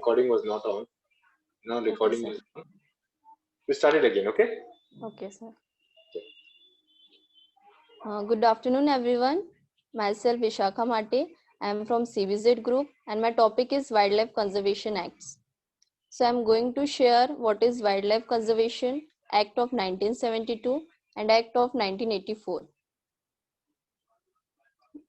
recording was not on. Now Okay, recording sir. is on. We start it again, okay? Okay, sir. Good afternoon, everyone. Myself, Vishakha Mate. I am from CBZ Group, and my topic is Wildlife Conservation Acts. So, I am going to share what is Wildlife Conservation Act of 1972 and Act of 1984.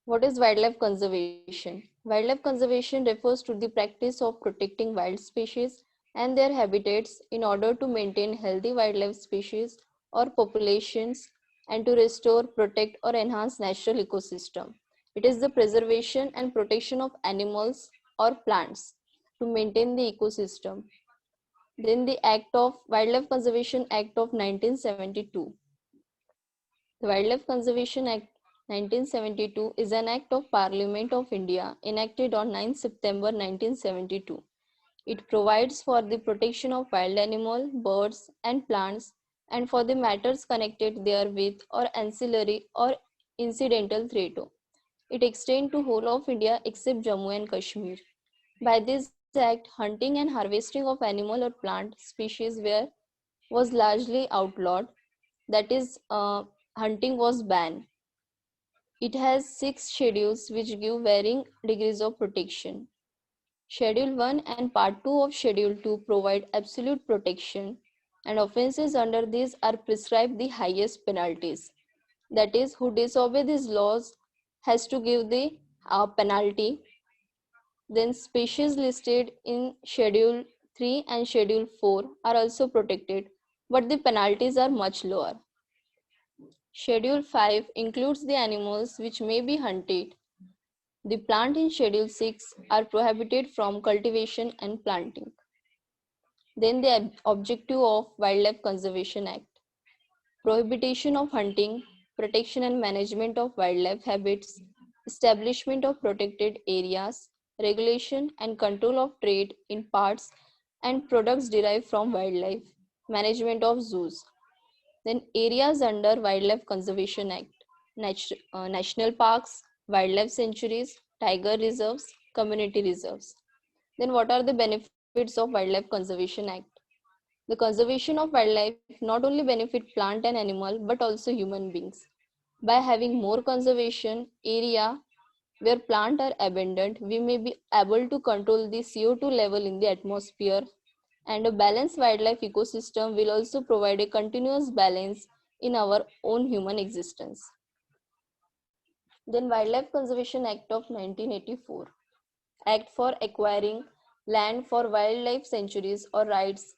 What is wildlife conservation? Wildlife conservation refers to the practice of protecting wild species and their habitats in order to maintain healthy wildlife species or populations and to restore, protect, or enhance natural ecosystem. It is the preservation and protection of animals or plants to maintain the ecosystem. Then the Act of Wildlife Conservation Act of 1972. The Wildlife Conservation Act 1972 is an act of Parliament of India enacted on 9 September 1972. It provides for the protection of wild animal, birds and plants and for the matters connected therewith or ancillary or incidental thereto. It extends to whole of India except Jammu and Kashmir. By this act, hunting and harvesting of animal or plant species was largely outlawed. That is, hunting was banned. It has 6 schedules which give varying degrees of protection. Schedule 1 and Part 2 of Schedule 2 provide absolute protection, and offences under these are prescribed the highest penalties. That is, who disobey these laws has to give the penalty. Then species listed in Schedule 3 and Schedule 4 are also protected, but the penalties are much lower. Schedule 5 includes the animals which may be hunted. The plant in Schedule 6 are prohibited from cultivation and planting. Then the objective of Wildlife Conservation Act. Prohibition of hunting, protection and management of wildlife habits, establishment of protected areas, regulation and control of trade in parts and products derived from wildlife, management of zoos. Then areas under Wildlife Conservation Act, national parks, wildlife sanctuaries, tiger reserves, community reserves. Then what are the benefits of Wildlife Conservation Act? The conservation of wildlife not only benefit plant and animal but also human beings. By having more conservation area where plants are abundant, we may be able to control the CO2 level in the atmosphere, and a balanced wildlife ecosystem will also provide a continuous balance in our own human existence. Then Wildlife Conservation Act of 1984, Act for acquiring land for wildlife sanctuaries or rights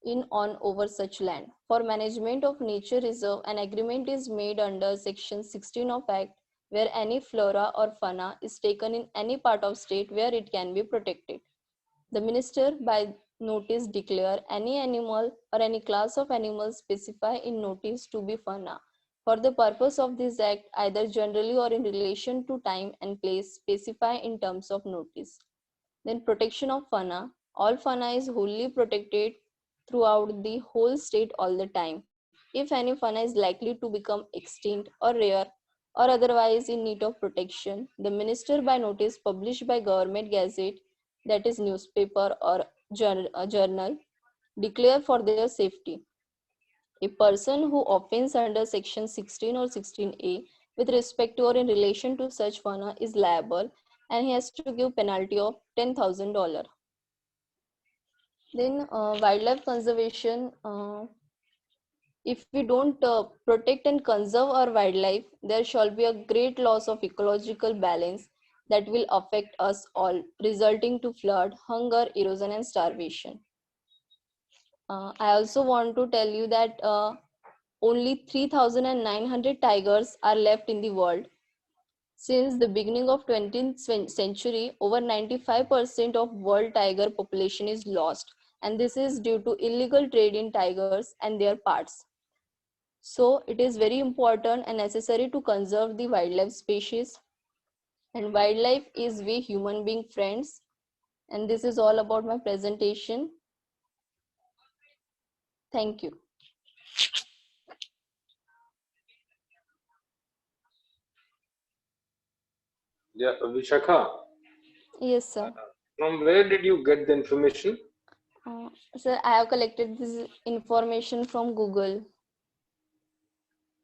in on over such land. For management of nature reserve, an agreement is made under Section 16 of Act where any flora or fauna is taken in any part of state where it can be protected. The minister by notice declare any animal or any class of animals specified in notice to be fauna for the purpose of this act, either generally or in relation to time and place specified in terms of notice. Then protection of fauna. All fauna is wholly protected throughout the whole state all the time. If any fauna is likely to become extinct or rare or otherwise in need of protection, the minister by notice published by government gazette, that is newspaper or journal, declare for their safety. A person who offends under section 16 or 16A with respect to or in relation to such fauna is liable and he has to give penalty of $10,000. Then wildlife conservation, if we don't protect and conserve our wildlife, there shall be a great loss of ecological balance that will affect us all, resulting to flood, hunger, erosion and starvation. I also want to tell you that only 3,900 tigers are left in the world. Since the beginning of 20th century, over 95% of world tiger population is lost, and this is due to illegal trade in tigers and their parts. So it is very important and necessary to conserve the wildlife species. And wildlife is we human being friends. And this is all about my presentation. Thank you. Yeah, Vishakha, Yes, sir. From where did you get the information? Sir, I have collected this information from Google.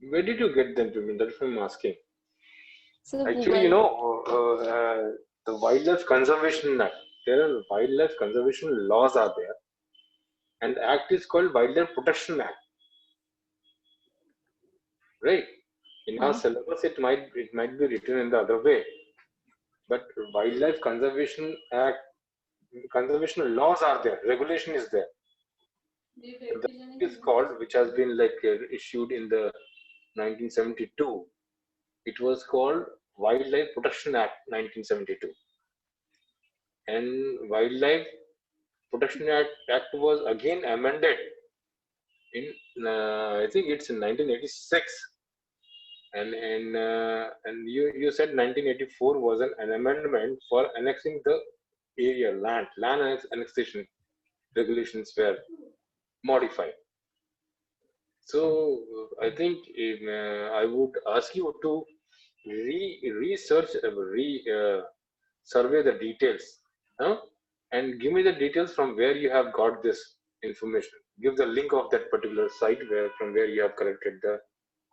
Where did you get the information? That's what I'm asking. So Actually, Google. the Wildlife Conservation Act. There are wildlife conservation laws are there, and the act is called Wildlife Protection Act, right? In our syllabus, it might be written in the other way, but Wildlife Conservation Act, conservation laws are there, regulation is there. The act is called, which has been issued in the 1972. It was called Wildlife Protection Act 1972, and Wildlife Protection Act was again amended in I think it's in 1986, and you said 1984 was an amendment for annexing the area land annexation regulations were modified. So I think I would ask you to research survey the details, and give me the details from where you have got this information. Give the link of that particular site from where you have collected the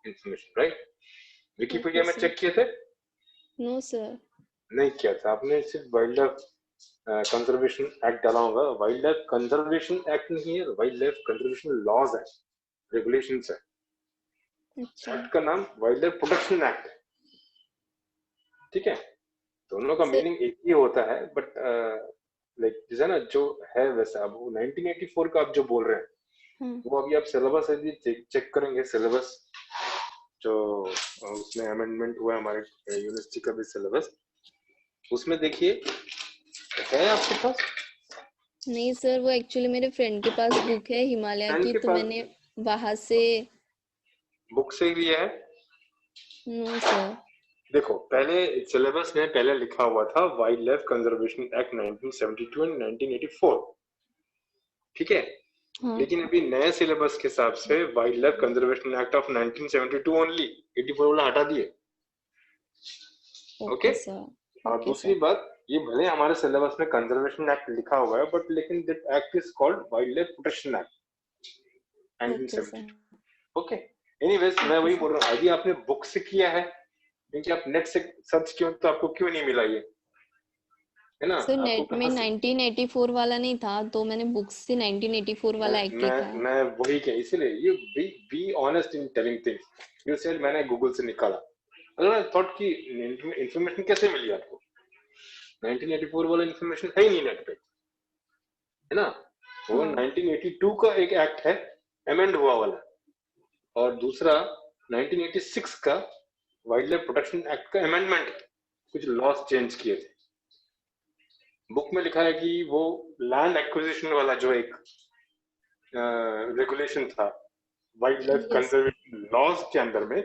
information, right? Wikipedia में check किए थे? No sir. नहीं किया था आपने, सिर्फ wild life conservation act डाला होगा. वाइल्ड लाइफ कंजर्वेशन एक्ट नहीं है, वाइल्ड लाइफ कंजर्वेशन लॉज है, रेगुलेशंस है. एक्ट का नाम वाइल्ड लाइफ प्रोटेक्शन एक्ट है. ठीक है, दोनों का मीनिंग एक ही होता है, बट जैसे ना जो है वैसा. अब 1984 का आप जो बोल रहे हैं वो अभी आप सिलेबस चेक करेंगे, सिलेबस जो उसमें अमेंडमेंट हुआ हमारे यूनिवर्सिटी का भी सिलेबस, उसमें देखिए है आपके पास? नहीं सर, वो एक्चुअली मेरे फ्रेंड के पास बुक है हिमालय की, तो मैंने वहां से बुक से ही लिया है. No sir. देखो, पहले सिलेबस में पहले लिखा हुआ था wild life conservation act 1972 and 1984, ठीक है. लेकिन अभी नए सिलेबस के हिसाब से wild life conservation act of 1972 only, 84 वाला हटा दिए. ओके. और दूसरी बात, ये भले हमारे सिलेबस में कंजर्वेशन एक्ट लिखा हुआ है, बट लेकिन that act is called wild life protection act 1972. Okay. Anyways, मैं वही बोल रहा हूँ, यदि आपने बुक से किया है, क्योंकि आप नेट से सर्च किया तो आपको क्यों नहीं मिला ये, है ना? सर नेट में 1984 वाला नहीं था, तो मैंने बुक से 1984 वाला एक्ट देखा. मैं वही कह, इसीलिए you be honest in telling things. You said मैंने गूगल से निकाला. आई थॉट कि इंफॉर्मेशन कैसे मिली आपको? 1984 वाला इंफॉर्मेशन है ही नहीं नेट पे, है ना? वो 1982 का एक एक्ट है अमेंड हुआ वाला, और दूसरा 1986 का वाइल्ड लाइफ प्रोटेक्शन एक्ट का अमेंडमेंट, कुछ लॉस चेंज किए थे. बुक में लिखा है कि वो लैंड एक्विजिशन वाला जो एक रेगुलेशन था वाइल्ड लाइफ कंजर्वेशन लॉज के अंदर में,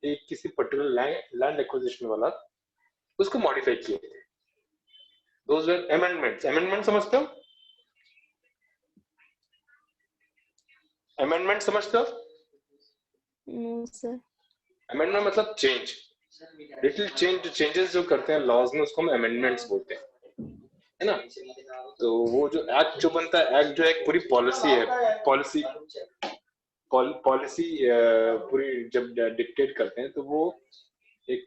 एक किसी पर्टिकुलर लैंड एक्विजिशन वाला, उसको मॉडिफाई किए थे. Those were amendments. अमेंडमेंट समझते हो? अमेंडमेंट समझते हो? No sir. अमेंडमेंट मतलब चेंज, लिटिल चेंजेस जो करते हैं लॉज में, उसको हम अमेंडमेंट्स बोलते हैं, है ना? तो वो जो एक्ट जो बनता है, एक्ट जो एक पूरी पॉलिसी है, पॉलिसी पूरी जब डिक्टेट करते हैं, तो वो एक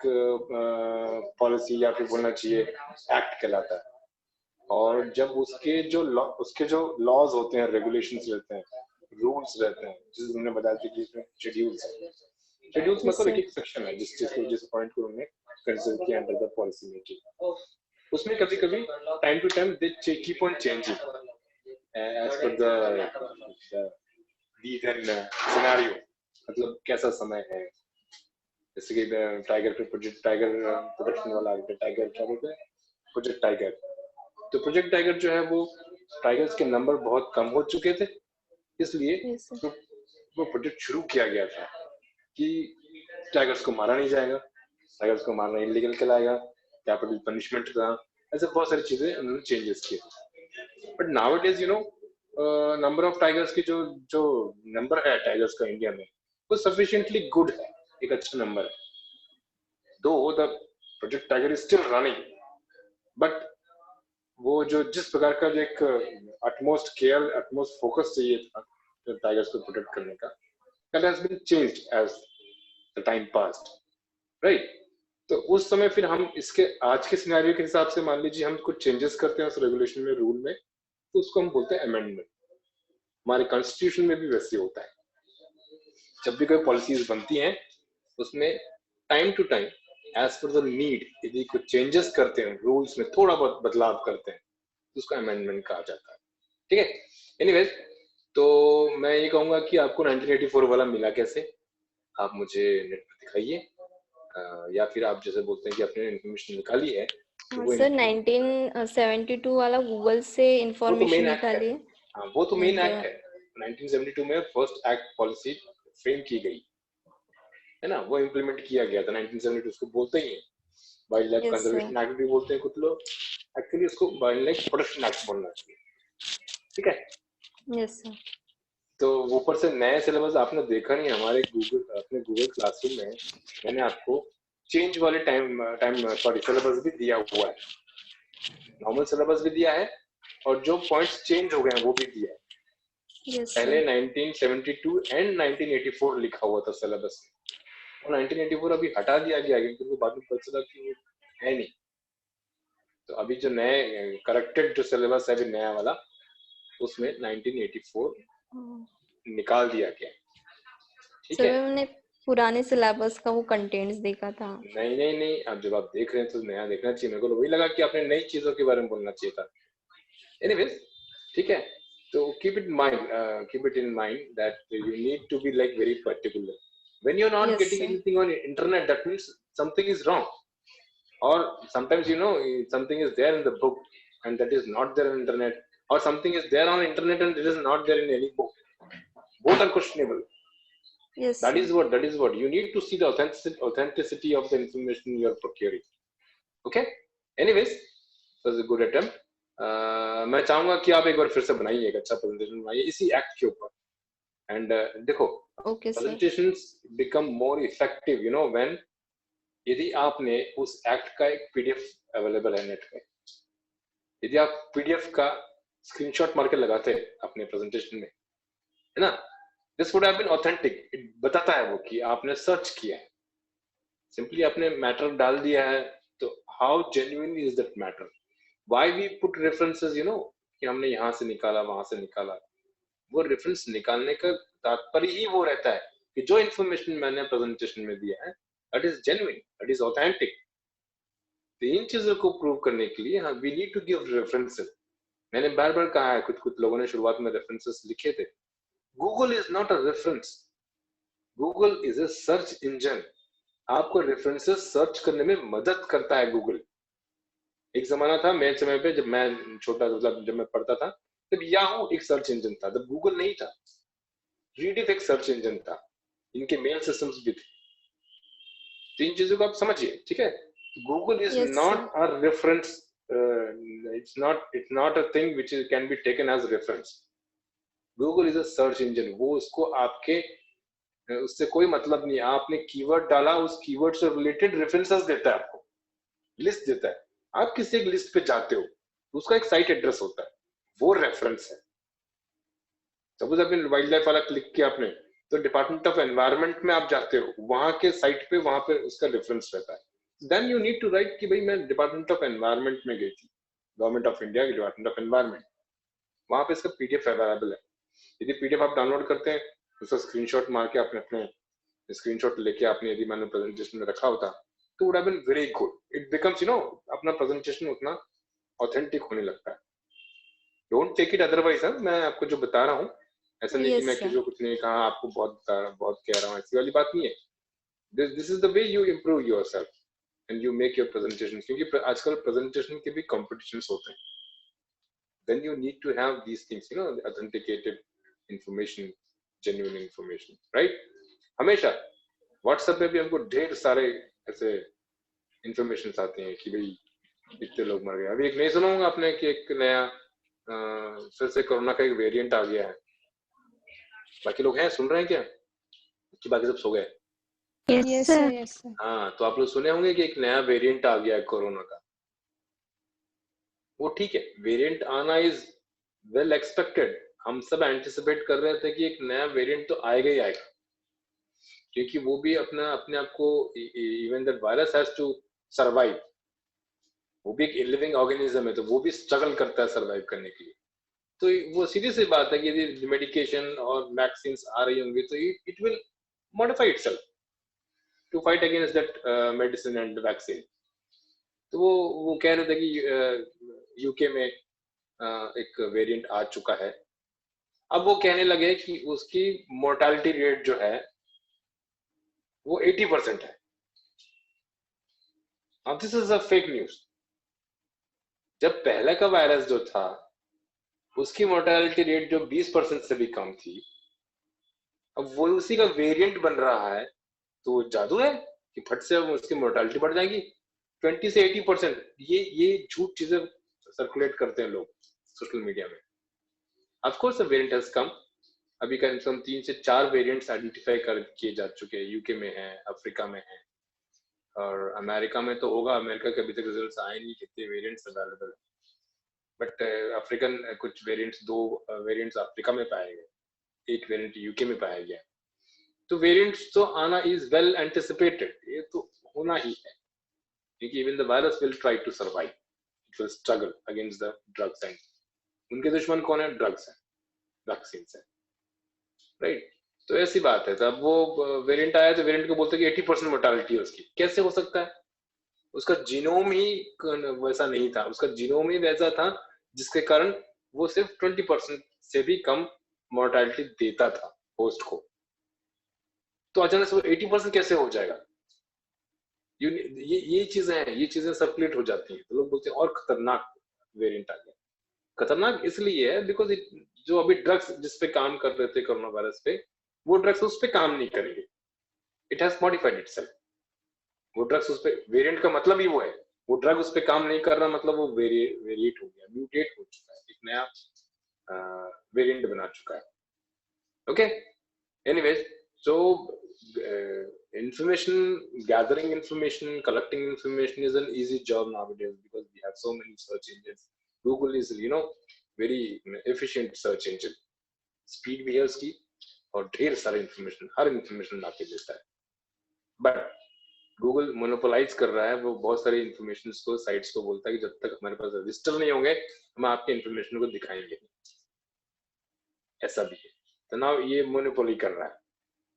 पॉलिसी या फिर बोलना चाहिए एक्ट कहलाता है. और जब उसके जो लॉज होते हैं, रेगुलेशंस रहते हैं, रूल्स रहते हैं, जैसे हमने बताया था कि इसमें शेड्यूल्स मतलब एक सेक्शन है जिस पॉइंट को हमने कंसीडर किया अंडर द पॉलिसी मेकिंग. उसमें कभी कभी time to time they keep on changing as per the scenario, मतलब कैसा समय है. जैसे कि टाइगर पे प्रोजेक्ट टाइगर प्रोटेक्शन वाला टाइगर क्या बोलते हैं, प्रोजेक्ट टाइगर. तो प्रोजेक्ट टाइगर जो है वो टाइगर्स के नंबर बहुत कम हो चुके थे, इसलिए वो प्रोजेक्ट शुरू किया गया था कि टाइगर्स को मारा नहीं जाएगा, टाइगर्स को मारना इलीगल कहलाएगा, कैपिटल पनिशमेंट था, ऐसे बहुत सारी चीजें उन्होंने चेंजेस किए. But nowadays number of tigers की जो नंबर है टाइगर्स का इंडिया में, वो सफिशिएंटली गुड है, एक अच्छा नंबर है. दो the project tiger is still running, but वो जो जिस प्रकार का जो एक अटमोस्ट केयर, अटमोस्ट फोकस चाहिए था टाइगर्स को प्रोटेक्ट करने का, that has been changed as the time passed, right? तो उस समय फिर हम इसके आज के सिनेरियो के हिसाब से मान लीजिए हम कुछ चेंजेस करते हैं उस रेगुलेशन में, रूल में, तो उसको हम बोलते हैं अमेंडमेंट। हमारे कॉन्स्टिट्यूशन में भी वैसे होता है, जब भी कोई पॉलिसीज बनती हैं उसमें time to time as per the need यदि कुछ चेंजेस करते हैं, रूल्स में थोड़ा बहुत बदलाव करते हैं, तो उसको अमेंडमेंट कहा जाता है। ठीक है, एनीवेज, तो मैं ये कहूंगा कि आपको 1984 वाला मिला कैसे, आप मुझे नेट पर दिखाइए, या फिर आप जैसे बोलते हैं कि आपने इन्फॉर्मेशन निकाली है तो वो सर 1972 वाला गूगल से इंफॉर्मेशन निकाली है। हाँ, वो तो मेन एक्ट है। 1972 में फर्स्ट एक्ट पॉलिसी फ्रेम की गई है ना, वो इम्प्लीमेंट किया गया था 1972, उसको बोलते ही है वाइल्ड लाइफ कंजर्वेशन एक्ट भी बोलते हैं कुछ लोग, एक्चुअली उसको वाइल्ड लाइफ प्रोटेक्शन एक्ट बोलना चाहिए। ठीक है, यस सर। तो ऊपर से नए सिलेबस आपने देखा नहीं, हमारे अपने गूगल क्लासरूम में मैंने आपको चेंज वाले सिलेबस भी दिया हुआ है, नॉर्मल सिलेबस भी दिया है और जो पॉइंट्स चेंज हो गए हैं वो भी दिया है। पहले 1972 एंड 1984 लिखा हुआ था सिलेबस में, और 1984 अभी हटा दिया गया क्योंकि वो बाद में पता चला कि वो है नहीं। तो अभी जो नए करेक्टेड जो सिलेबस है अभी नया वाला, उसमें 1984 निकाल दिया गया। ठीक है, मैंने पुराने सिलेबस का वो कंटेंट्स देखा था। नहीं, अब जब आप देख रहे हैं तो नया देखना चाहिए। मेरे को वही लगा कि आपने नई चीजों के बारे में बोलना चाहिए था। एनीवेज, ठीक है, तो keep it in mind that you need to be like very particular when you're not getting anything on internet. That means something is wrong, or sometimes something is there in the book and that is not there on internet, or something is there on internet and it is not there in any book. Both are questionable. Yes, that is what you need to see, the authenticity of the information you are procuring. Okay, anyways, it was a good attempt. मैं चाहूंगा कि आप एक बार फिर से बनाइए, एक अच्छा प्रेजेंटेशन बनाइए इसी एक्ट के ऊपर। एंड देखो, presentations become more effective when, यदि आपने उस एक्ट का एक पीडीएफ अवेलेबल है नेट पे, यदि आप पीडीएफ का स्क्रीनशॉट मार के लगाते हैं अपने प्रेजेंटेशन में, है ना, this would have been authentic. बताता है वो कि आपने सर्च किया है, सिंपली आपने मैटर डाल दिया है, तो how genuine is that matter, why we put references, कि हमने यहाँ से निकाला वहां से निकाला। वो रेफरेंस निकालने का तात्पर्य ही वो रहता है कि जो इन्फॉर्मेशन मैंने प्रेजेंटेशन में दिया है that is genuine, that is authentic. तो इन चीजों को प्रूव करने के लिए we need to give references. मैंने बार बार कहा है, कुछ लोगों ने शुरुआत में रेफरेंसेस लिखे थे। Google is not a reference, Google is a search engine. आपको रेफरेंसेस सर्च करने में मदद करता है गूगल। एक जमाना था मेरे समय पे, जब मैं छोटा, मतलब जब मैं पढ़ता था, तब याहू एक सर्च इंजन था, तब गूगल नहीं था। रीडिफ एक सर्च इंजन था, इनके मेल सिस्टम्स भी थे। तो इन चीजों को आप समझिए, ठीक है। Google is not a reference, it's not a thing which can be taken as reference. Google is a search engine, वो उसको आपके उससे कोई मतलब नहीं। आपने कीवर्ड डाला, उस कीवर्ड से रिलेटेड रेफरेंसेस देता है, आपको लिस्ट देता है। आप किसी एक लिस्ट पे जाते हो, उसका एक साइट एड्रेस होता है, वो रेफरेंस है। सपोज आपने वाइल्ड लाइफ वाला क्लिक किया आपने, तो डिपार्टमेंट ऑफ एनवायरनमेंट में आप जाते हो, वहां के साइट पे, वहां पे उसका रेफरेंस रहता है। Then you need to write कि भाई मैं डिपार्टमेंट ऑफ एनवायरनमेंट में गई थी, गवर्नमेंट ऑफ इंडिया की डिपार्टमेंट ऑफ एनवायरनमेंट, वहां पे इसका पीडीएफ अवेलेबल है। यदि पीडीएफ आप डाउनलोड करते हैं, उसका स्क्रीनशॉट मार के अपने स्क्रीनशॉट लेके आपने यदि मैंने प्रेजेंटेशन में रखा होता, तो would have been very good. It becomes अपना प्रेजेंटेशन उतना ऑथेंटिक होने लगता है। Don't take it otherwise. मैं आपको जो बता रहा हूँ, ऐसा नहीं कि मैं किसी को कुछ नहीं कहा, आपको बहुत कह रहा हूँ, ऐसी वाली बात नहीं है। This is the way you improve yourself and you make your presentation. क्योंकि आजकल प्रेजेंटेशन के भी कॉम्पिटिशंस होते हैं। Then you need to have these things, authenticated information, genuine information, right? हमेशा व्हाट्सएप पे भी हमको ढेर सारे ऐसे इंफॉर्मेशन आते हैं कि भाई इतने लोग मर गए। अभी एक नहीं सुना होगा आपने कि एक नया फिर से कोरोना का एक वेरिएंट आ गया है। बाकी लोग हैं, सुन रहे हैं क्या कि बाकी सब सो गए? Yes sir. हाँ, तो आप लोग सुने होंगे कि एक नया वेरिएंट आ गया है कोरोना का। वो ठीक है, वेरिएंट आना इज वेल एक्सपेक्टेड, हम सब एंटिसिपेट कर रहे थे कि एक नया वेरिएंट तो आएगा ही आएगा, क्योंकि वो भी अपने आप को, even that virus has to survive, वो भी एक लिविंग ऑर्गेनिज्म है, तो वो भी स्ट्रगल करता है सर्वाइव करने के लिए। तो वो सीधी सी बात है कि यदि मेडिकेशन और वैक्सीन आ रही होंगी तो it will modify itself to fight against that medicine and vaccine. तो वो कह रहे थे कि यूके में एक वेरिएंट आ चुका है। अब वो कहने लगे कि उसकी मोर्टालिटी रेट जो है वो 80% है। अब this is a fake news. जब पहले का वायरस जो था उसकी मोर्टालिटी रेट जो 20% से भी कम थी, अब वो उसी का वेरिएंट बन रहा है, तो जादू है कि फट से उसकी मोर्टालिटी बढ़ जाएगी 20 से 80%। ये झूठ चीजें सर्कुलेट करते हैं लोग सोशल मीडिया में। Of course variant has come, अभी कम से कम 3 से 4 वेरिएंट्स आइडेंटिफाई कर किए जा चुके हैं, यूके में है, अफ्रीका में है, और अमेरिका में तो होगा। अमेरिका के अभी तक रिजल्ट्स आए नहीं कितने वेरिएंट्स अवेलेबल है, बट अफ्रीकन कुछ वेरिएंट्स, 2 वेरिएंट्स अफ्रीका में पाए गए, 1 वेरिएंट यूके में पाया गया। तो वेरिएंट्स तो आना इज वेल एंटिसिपेटेड, ये तो होना ही है, क्योंकि even the virus will try to survive, it will struggle against the drugs, and उनके दुश्मन कौन है? ड्रग्स है, वैक्सीन है, राइट। तो ऐसी बात है। तब वो वेरिएंट आया तो वेरिएंट को बोलते हैं कि 80% मोर्टालिटी है उसकी। कैसे हो सकता है? उसका जीनोम ही वैसा नहीं था, उसका जीनोम ही वैसा था जिसके कारण वो सिर्फ 20% से भी कम मोर्टालिटी देता था होस्ट को। तो अचानक से वो 80% कैसे हो जाएगा? ये चीजें हैं, ये चीजें सर्कुलेट हो जाती हैं, तो लोग बोलते हैं और खतरनाक वेरिएंट आ गया। खतरनाक इसलिए है बिकॉज जो अभी ड्रग्स जिस पे काम कर रहे थे कोरोना वायरस पे, वो ड्रग्स उस पे काम नहीं करेंगे। It has modified itself. वो ड्रग्स उस पे, वेरिएंट का मतलब ही वो है, वो ड्रग उस पे काम नहीं कर रहा, मतलब वो वेरिएट हो गया, म्यूटेट हो चुका है, एक नया वेरिएंट बना चुका है। Okay, anyways, so information gathering, information collecting information is an easy job nowadays because we have so many search engines. Google is, very efficient search engine, speed भी है उसकी, और ढेर सारे इंफॉर्मेशन, हर इंफॉर्मेशन ला के देता है। बट गूगल मोनोपोलाइज कर रहा है, वो बहुत सारी इंफॉर्मेशन को, साइट्स को बोलता है कि जब तक हमारे पास रजिस्टर नहीं होंगे हम आपके इंफॉर्मेशन को दिखाएंगे नहीं। ऐसा भी है, तो ना ये मोनोपोली कर रहा है।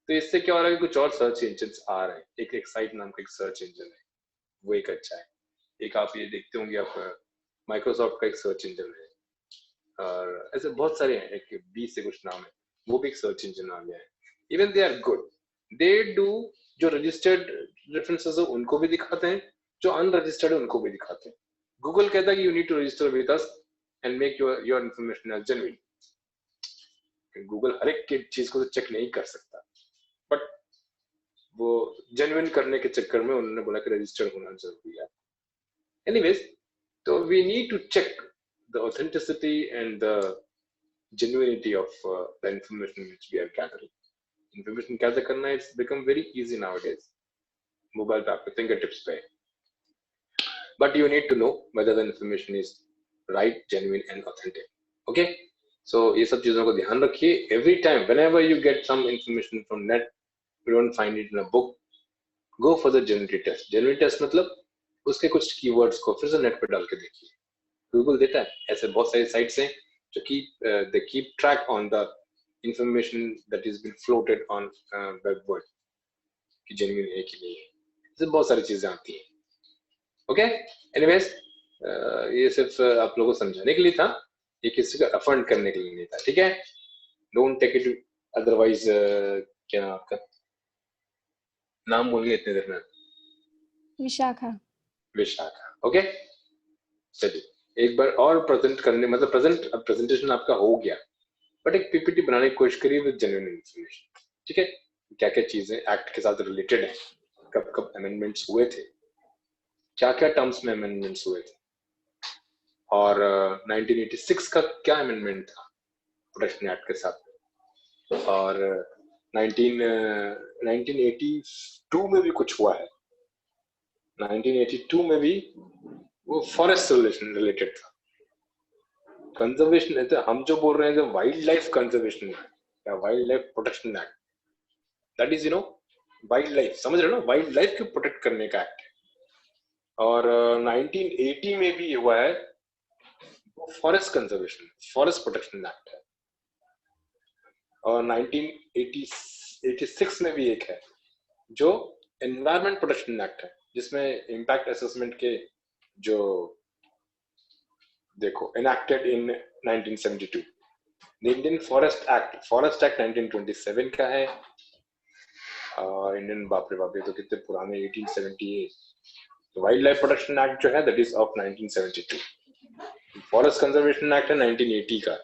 तो इससे क्या हो रहा है कि कुछ और सर्च इंजन आ रहे हैं। एक एक्साइट नाम का एक सर्च इंजन है, वो एक अच्छा है। एक आप ये देखते होंगे, आप माइक्रोसॉफ्ट का एक सर्च इंजन है, और ऐसे बहुत सारे हैं, एक 20 से कुछ नाम है, वो भी एक सर्च इंजन आ गया है। Even they are good, they do, जो रजिस्टर्ड रेफरेंसेस है उनको भी दिखाते हैं, जो अनरजिस्टर्ड है उनको भी दिखाते हैं। गूगल कहता है कि you need to register with us and make your information as genuine. Google हर एक चीज को तो चेक नहीं कर सकता, बट वो जेन्युइन करने के चक्कर में उन्होंने बोला कि रजिस्टर्ड होना जरूरी है। एनीवेज, तो we need to check the authenticity and the genuinity of the information which we are gathering. Information gather करना, it's become very easy nowadays. Mobile पे आपके fingertips पे, but you need to know whether the information is right, genuine and authentic. Okay, so ये सब चीजों को ध्यान रखिए। Every time, whenever you get some information from net, you don't find it in a book, go for the genuinity test. Genuinity test मतलब उसके कुछ keywords को फिर से नेट पे डाल के देखिए। गूगल देता है, ऐसे बहुत सारी साइट्स हैं जो they keep track on the information that is been floated on web world कि genuine है कि नहीं है। इससे बहुत सारी चीजें आती हैं। ओके, एनीवेज, ये सिर्फ आप लोगों को समझाने के लिए था, ये किसी का अफंड करने के लिए नहीं था, ठीक है? Don't take it otherwise. क्या आपका नाम बोल गए इतने देर में? विशाखा। विशाखा, ओके। चलिए एक बार और प्रेजेंट करने, मतलब प्रेजेंटेशन आपका हो गया, बट एक पीपीटी बनाने की कोशिश करिए विद जेन्युइन इंफॉर्मेशन, ठीक है? क्या क्या चीजें एक्ट के साथ रिलेटेड है, कब कब अमेंडमेंट्स हुए थे, क्या क्या टर्म्स में अमेंडमेंट्स हुए थे, और 1986 का क्या अमेंडमेंट था प्रोटेक्शन एक्ट के साथ, और 1982 में भी कुछ हुआ है। 1982 में भी वो फॉरेस्ट रिलेटेड था, कंजर्वेशन तो हम जो बोल रहे हैं वाइल्ड लाइफ कंजर्वेशन एक्ट या wild life protection act, that is wild life, समझ रहे हो ना, वाइल्ड लाइफ को प्रोटेक्ट करने का एक्ट है। और 1980 में भी हुआ है forest conservation, forest protection act है। और 1986 में भी एक है जो एनवायरमेंट प्रोटेक्शन एक्ट है, जिसमें इम्पैक्ट असेसमेंट के जो देखो इनैक्टेड इन 1972। इंडियन फॉरेस्ट एक्ट 1927 का है। इंडियन बाप रे बाप, ये तो कितने पुराने, 1878। वाइल्ड लाइफ प्रोटेक्शन एक्ट जो है that is of 1972। Forest conservation act है 1980 का।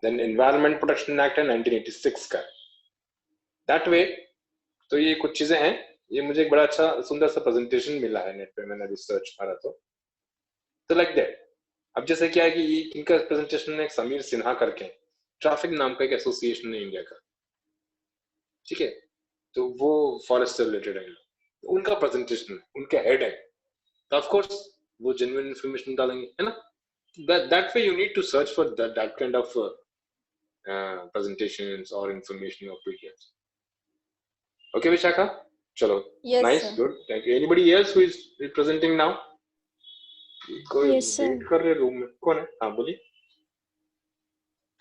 देन एनवायरमेंट प्रोटेक्शन एक्ट है 1986 का। दैट वे तो ये कुछ चीजें हैं। ये मुझे एक बड़ा अच्छा सुंदर सा प्रेजेंटेशन मिला है नेट पे, मैंने रिसर्च मारा तो लाइक दैट। अब जैसे क्या है कि इनका प्रेजेंटेशन में एक समीर सिन्हा करके ट्रैफिक नाम का एक एसोसिएशन है इंडिया का, ठीक है, तो वो फॉरेस्ट से रिलेटेड है, उनका प्रेजेंटेशन उनके हेड है, तो ऑफ कोर्स वो जेन्युइन इंफॉर्मेशन डालेंगे, है ना। that way you need to search for that kind of presentations or information or PDFs. Okay, Vishakha, chalo. Yes, Nice, sir. good, thank you. Anybody else who is presenting now? कोई Yes, sir. Wait कर रहे room में, कौन है? हाँ बोलिए।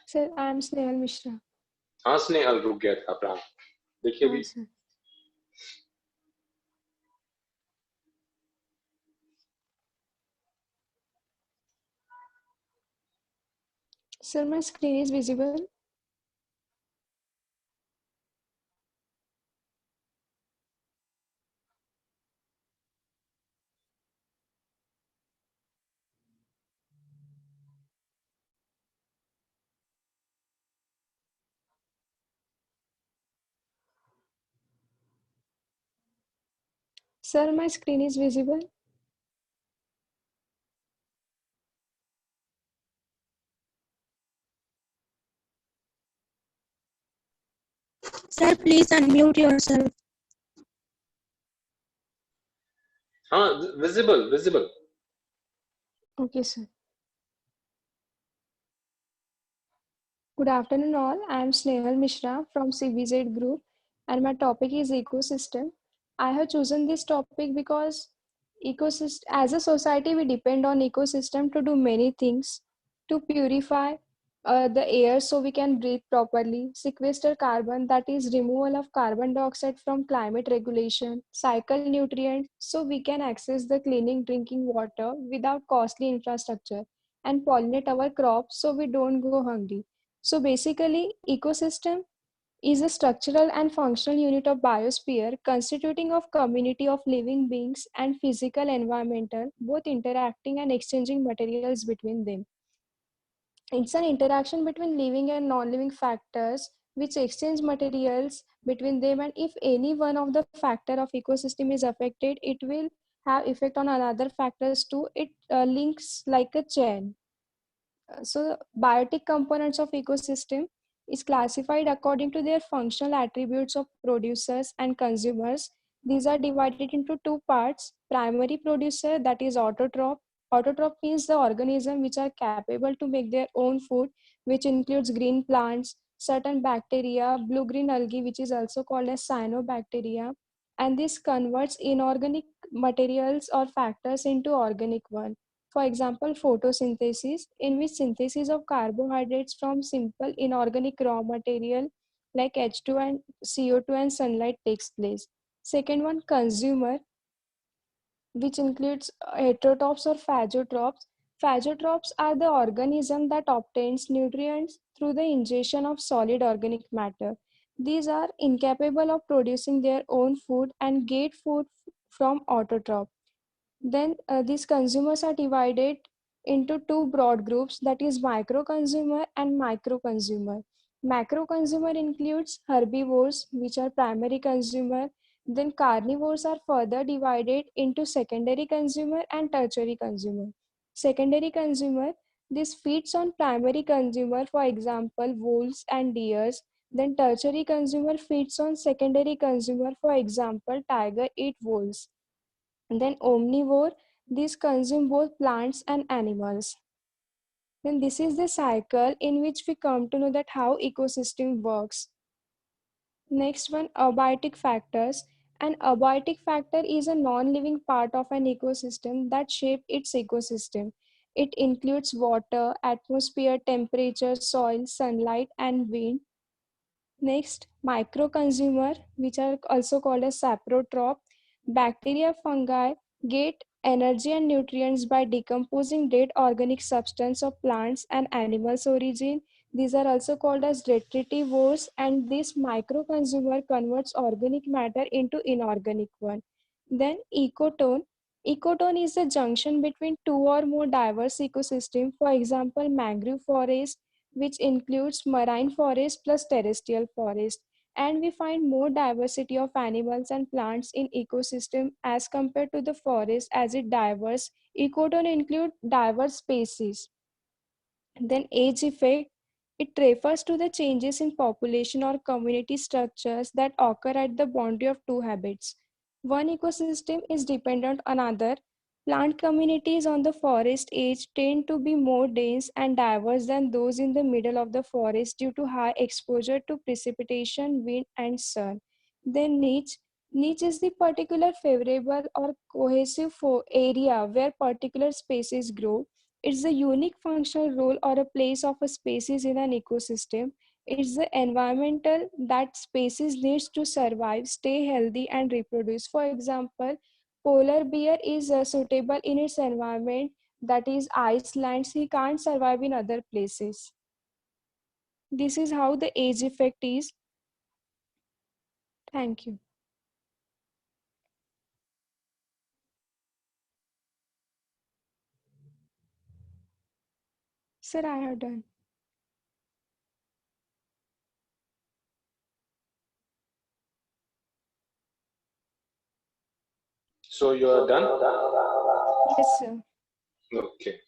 Sir, I am Snehal Mishra. हाँ स्नेहल रुक गया था अपना, देखिए अभी। Sir. Sir, my screen is visible. Sir, my screen is visible. Sir, please unmute yourself. हाँ visible visible. Okay, sir. Good afternoon, all. I am Snehal Mishra from CBZ Group, and my topic is ecosystem. I have chosen this topic because ecosystem, as a society, we depend on ecosystem to do many things, to purify the air so we can breathe properly, sequester carbon, that is removal of carbon dioxide from climate regulation, cycle nutrients so we can access the cleaning drinking water without costly infrastructure, and pollinate our crops so we don't go hungry. So basically, ecosystem is a structural and functional unit of biosphere constituting of community of living beings and physical environmental, both interacting and exchanging materials between them. It's an interaction between living and non-living factors which exchange materials between them, and if any one of the factor of ecosystem is affected, it will have effect on another factors too. It links like a chain. So biotic components of ecosystem is classified according to their functional attributes of producers and consumers. These are divided into two parts: primary producer, that is autotroph. Autotroph means the organism which are capable to make their own food, which includes green plants, certain bacteria, blue-green algae, which is also called as cyanobacteria, and this converts inorganic materials or factors into organic one. For example, photosynthesis, in which synthesis of carbohydrates from simple inorganic raw material like H2 and CO2 and sunlight takes place. Second one, consumer, which includes heterotrophs or phagotrophs. Phagotrophs are the organism that obtains nutrients through the ingestion of solid organic matter. These are incapable of producing their own food and get food from autotroph. Then these consumers are divided into two broad groups, that is micro consumer and macro consumer. Macro consumer includes herbivores, which are primary consumer. Then carnivores are further divided into secondary consumer and tertiary consumer. Secondary consumer, this feeds on primary consumer, for example wolves and deers. Then tertiary consumer feeds on secondary consumer, for example tiger eat wolves. And then omnivore, these consume both plants and animals. Then this is the cycle in which we come to know that how ecosystem works. Next one, abiotic factors. An abiotic factor is a non-living part of an ecosystem that shape its ecosystem. It includes water, atmosphere, temperature, soil, sunlight, and wind. Next, microconsumer, which are also called as saprotroph. Bacteria, fungi get energy and nutrients by decomposing dead organic substance of plants and animals' origin. These are also called as detritivores, and this microconsumer converts organic matter into inorganic one. Then ecotone. Ecotone is the junction between two or more diverse ecosystems. For example, mangrove forest, which includes marine forest plus terrestrial forest. And we find more diversity of animals and plants in ecosystem as compared to the forest as it diverse. Ecotone include diverse species. Then age effect, it refers to the changes in population or community structures that occur at the boundary of two habits. One ecosystem is dependent on another. Plant communities on the forest edge tend to be more dense and diverse than those in the middle of the forest due to high exposure to precipitation, wind, and sun. Then niche. Niche is the particular favorable or cohesive area where particular species grow. It's the unique functional role or a place of a species in an ecosystem. It's the environmental that species needs to survive, stay healthy, and reproduce. For example, polar bear is suitable in its environment, that is Iceland. He can't survive in other places. This is how the age effect is. Thank you. Sir, I have done. So you are done? Yes, sir. Okay.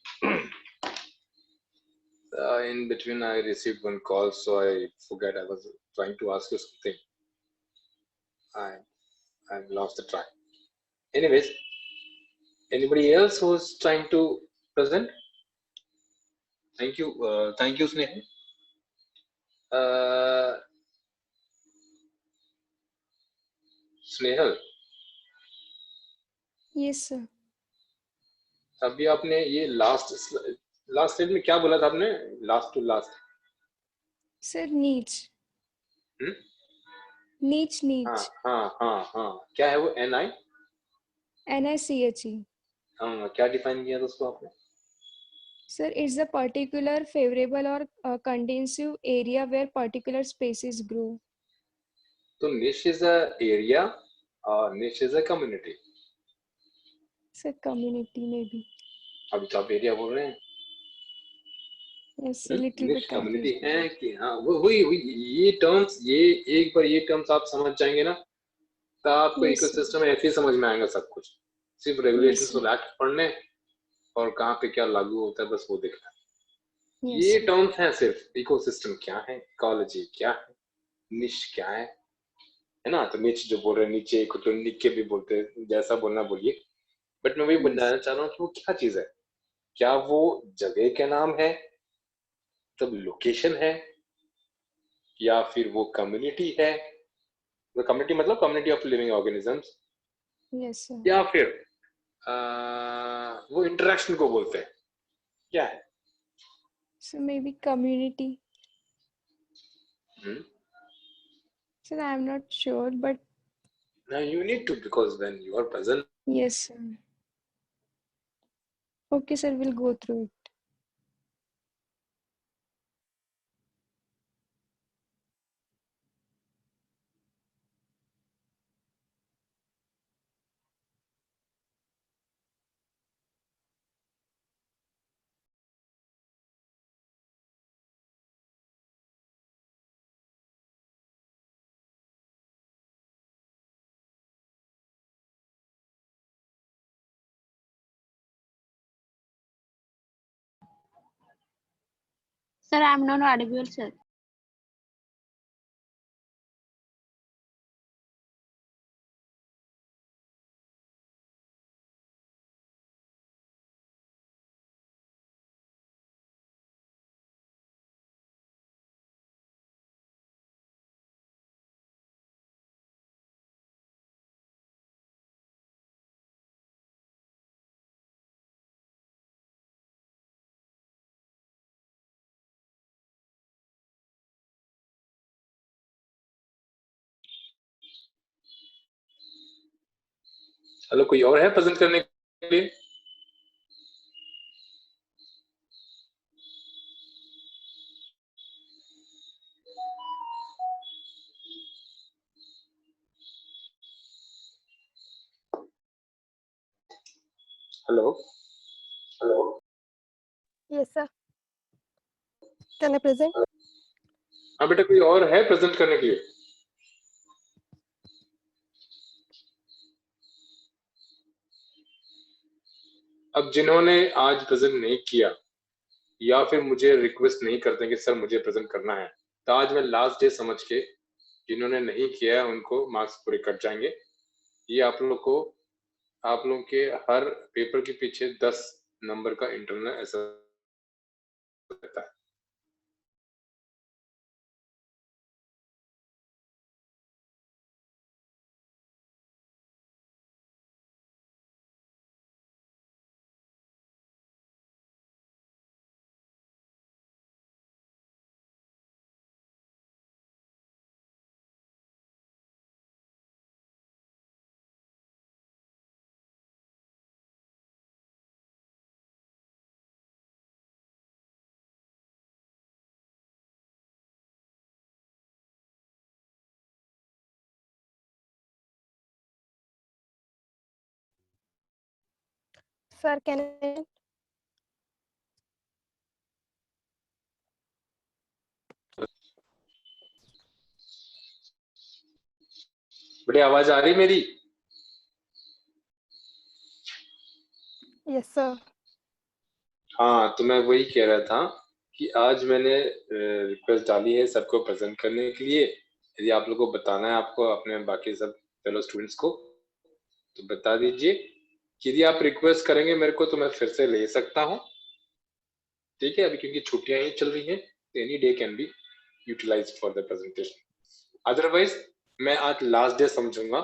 In between, I received one call, so I forgot I was trying to ask you something. I lost the track. Anyways, anybody else who's trying to present? Thank you, Snehal. Uh, Snehal, Yes, sir. अभी आपने ये last slide में क्या बोला था आपने? Last to last. Sir, niche. Hmm? Niche, हाँ niche. हाँ हाँ हाँ, क्या है वो? NI? NICHE. हाँ, क्या डिफाइन किया था उसको आपने? Sir, it's a particular favorable or conducive area where particular species grow. तो niche is a area और niche is a community. Sir, community maybe. अभी तो आप एरिया बोल रहे हैं. Yes, a little निश bit कम्युनिटी confused. है कि हाँ वही ये टर्म्स, ये एक बार ये टर्म्स आप समझ जाएंगे ना, तो आपको Yes, sir. इकोसिस्टम ऐसे ही समझ में आएगा सब कुछ. सिर्फ रेगुलेशंस Yes, sir. और एक्ट पढ़ने और कहाँ पे क्या लागू होता है बस वो देखना. Yes, ये sir. टर्म्स हैं सिर्फ. इकोसिस्टम क्या है, इकोलॉजी क्या है, निश क्या है ना. तो निच जो बोल रहे हैं नीचे को तो निके भी बोलते हैं, जैसा बोलना बोलिए. बट मैं वही Yes. बताना चाह रहा हूँ कि वो क्या चीज है. क्या वो जगह का नाम है, तब लोकेशन है, या फिर वो कम्युनिटी है. वो कम्युनिटी मतलब community of living organisms, Yes, sir. या फिर वो इंटरेक्शन को बोलते हैं. क्या है? So maybe community. Sir, I'm not sure, but Now you need to, because when you are present. yes, sir. Okay, sir, we'll go through it. Sir, I'm not audible, sir. Hello, कोई और है present करने के लिए? Hello Hello. Yes, sir. Can I present? हाँ बेटा, कोई और है प्रेजेंट करने के लिए? अब जिन्होंने आज प्रेजेंट नहीं किया या फिर मुझे रिक्वेस्ट नहीं करते कि सर मुझे प्रेजेंट करना है, तो आज मैं लास्ट डे समझ के जिन्होंने नहीं किया है उनको मार्क्स पूरे कट जाएंगे। ये आप लोगों के हर पेपर के पीछे 10 नंबर का इंटरनल असेसमेंट रहता है। Sir, can I? बेटे, आवाज आ रही मेरी? Yes, sir. हाँ, तो मैं वही कह रहा था कि आज मैंने रिक्वेस्ट डाली है सबको प्रेजेंट करने के लिए। यदि आप लोगों को बताना है आपको अपने बाकी सब फेलो स्टूडेंट्स को, तो बता दीजिए। यदि आप रिक्वेस्ट करेंगे मेरे को तो मैं फिर से ले सकता हूँ, ठीक है? अभी क्योंकि छुट्टियां ही चल रही हैं, any day can be utilized for the presentation. Otherwise मैं आज लास्ट डे समझूंगा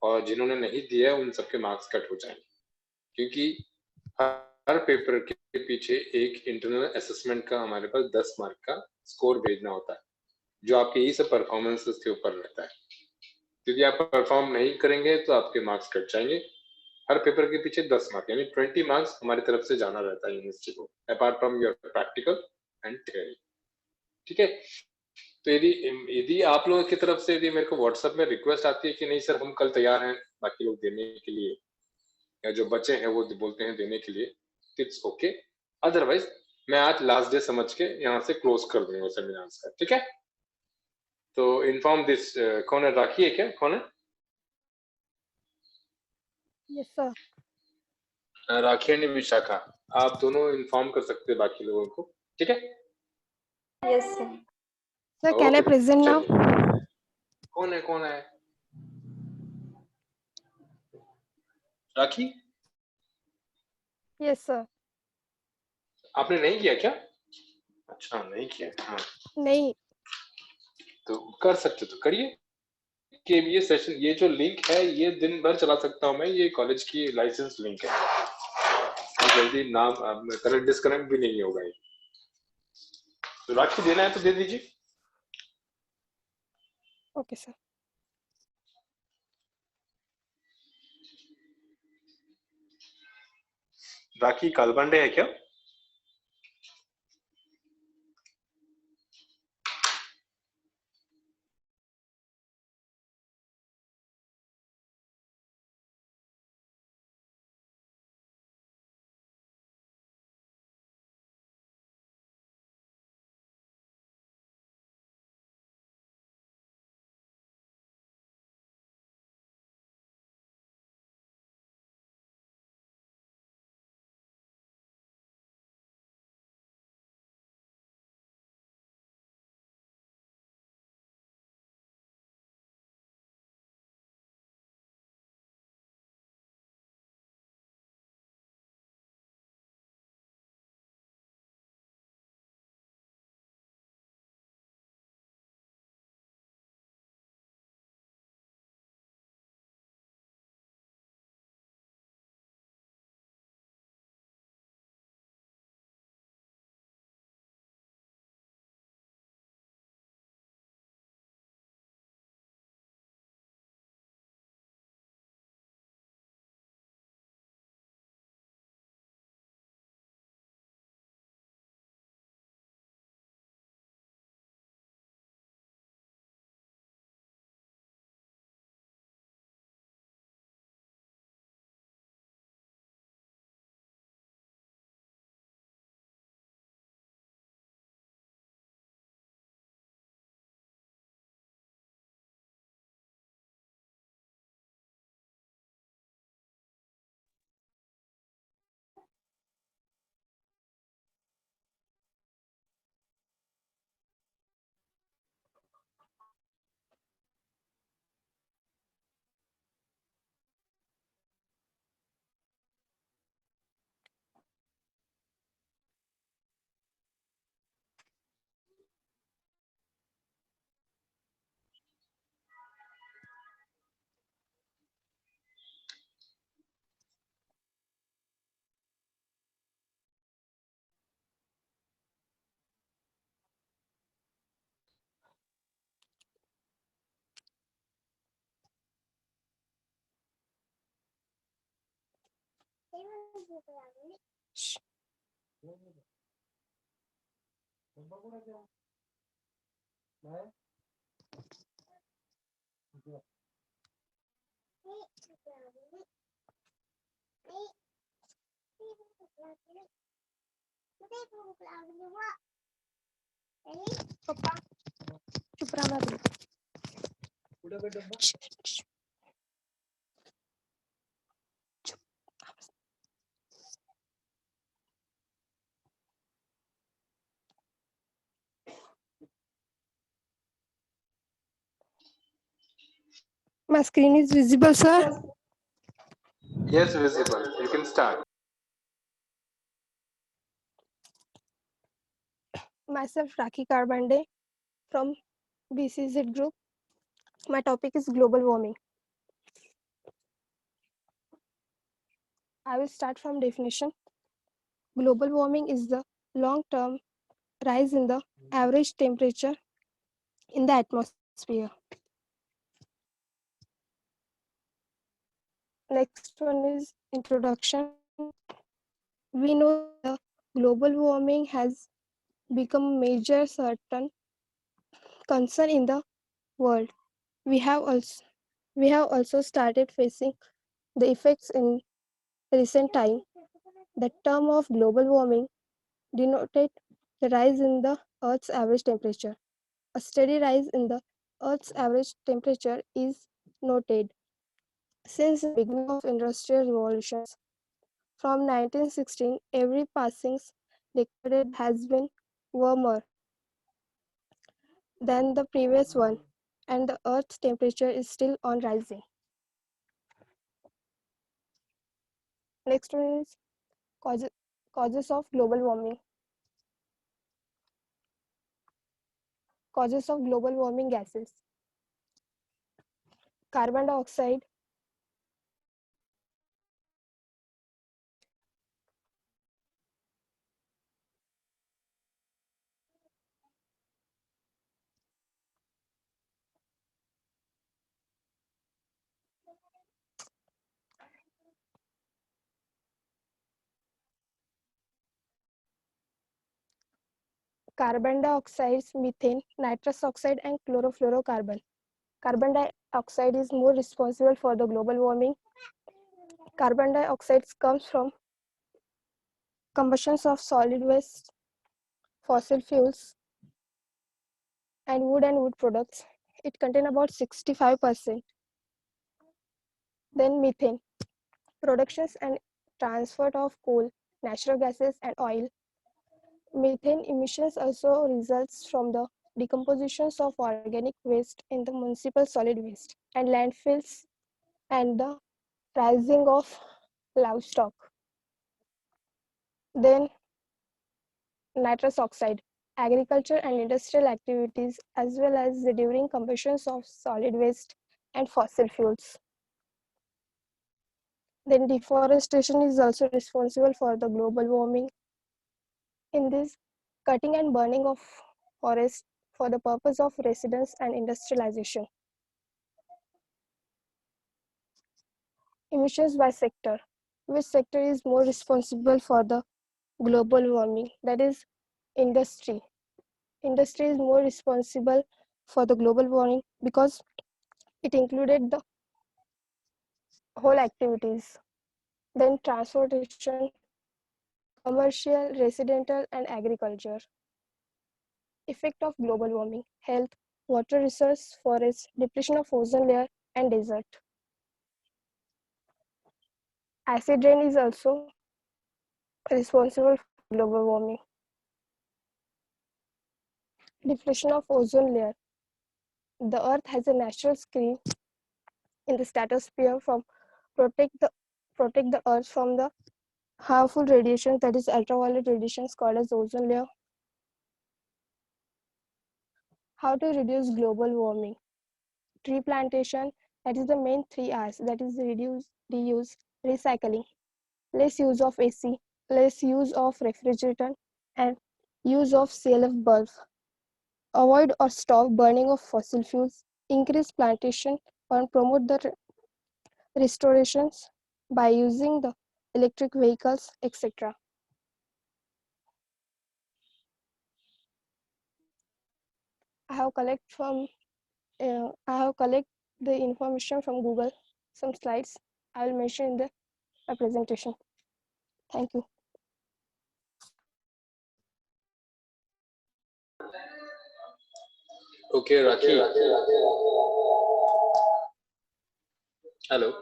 और जिन्होंने नहीं दिया है उन सबके मार्क्स कट हो जाएंगे, क्योंकि हर पेपर के पीछे एक इंटरनल असेसमेंट का हमारे पास 10 मार्क का स्कोर भेजना होता है, जो आपके यही सब परफॉर्मेंसेस के ऊपर रहता है। यदि आप परफॉर्म नहीं करेंगे तो आपके मार्क्स कट जाएंगे। हर पेपर के पीछे 10 मार्क यानी 20 मार्क्स हमारी तरफ से जाना रहता है यूनिवर्सिटी को, apart from your practical and theory, ठीक है? तो यदि यदि आप लोगों की तरफ से यदि मेरे को व्हाट्सएप में रिक्वेस्ट आती है कि नहीं सर हम कल तैयार हैं बाकी लोग देने के लिए, या जो बच्चे हैं वो बोलते हैं देने के लिए, इट्स ओके। अदरवाइज मैं आज लास्ट डे समझ के यहाँ से क्लोज कर दूंगा सेमिनार्स का, ठीक है? तो इन्फॉर्म दिस, कौन है? राखी है क्या? कौन है? Yes, sir. Rakhi and Vishakha, आप दोनों इन्फॉर्म कर सकते हैं बाकी लोगों को, ठीक है? Yes, sir. Sir, can I Okay, present now? चलिए। कौन है? कौन है? राखी, Yes, sir. आपने नहीं किया क्या? अच्छा, नहीं किया। हाँ, नहीं. तो कर सकते तो करिए। कि ये सेशन, ये जो लिंक है ये दिन भर चला सकता हूँ मैं, ये कॉलेज की लाइसेंस लिंक है, तो जल्दी नाम कनेक्ट डिस्कनेक्ट भी नहीं होगा ये। तो राखी देना है तो दे दीजिए। Okay, sir. राखी कालबांडे है क्या? Shh. पप्पा चुप रहा तू. Shh, shh. चुप. My screen is visible, sir. Yes, visible. You can start. Myself, Rakhi Karbande from BCZ Group. My topic is global warming. I will start from definition. Global warming is the long-term rise in the average temperature in the atmosphere. Next one is introduction. We know the global warming has become major certain concern in the world. We have also started facing the effects in recent time. The term of global warming denoted the rise in the Earth's average temperature. A steady rise in the Earth's average temperature is noted since the beginning of industrial revolutions. From 1916, every passing decade has been warmer than the previous one, and the Earth's temperature is still on rising. Next one is causes of global warming. Causes of global warming gases. Carbon dioxide, carbon dioxide, methane, nitrous oxide, and chlorofluorocarbon. Carbon dioxide is more responsible for the global warming. Carbon dioxide comes from combustions of solid waste, fossil fuels, and wood products. It contains about 65%. Then methane, productions and transport of coal, natural gases, and oil. Methane emissions also results from the decompositions of organic waste in the municipal solid waste and landfills and the rising of livestock. Then nitrous oxide, agriculture and industrial activities as well as the during combustions of solid waste and fossil fuels. Then deforestation is also responsible for the global warming. In this, cutting and burning of forests for the purpose of residence and industrialization. Emissions by sector. Which sector is more responsible for the global warming? That is industry. Industry is more responsible for the global warming because it included the whole activities. Then transportation, commercial, residential, and agriculture. Effect of global warming, health, water resource, forest, depletion of ozone layer, and desert. Acid rain is also responsible for global warming. Depletion of ozone layer. The Earth has a natural screen in the stratosphere from protect the Earth from the harmful radiation, that is ultraviolet radiations called as ozone layer. How to reduce global warming? Tree plantation, that is the main 3 R's, that is reduce, reuse, recycling. Less use of AC, less use of refrigerant, and use of CLF bulb. Avoid or stop burning of fossil fuels. Increase plantation and promote the restorations by using the electric vehicles, etc. I have collect the information from Google, some slides I will mention in my presentation. Thank you. Okay, Rakhi. Hello.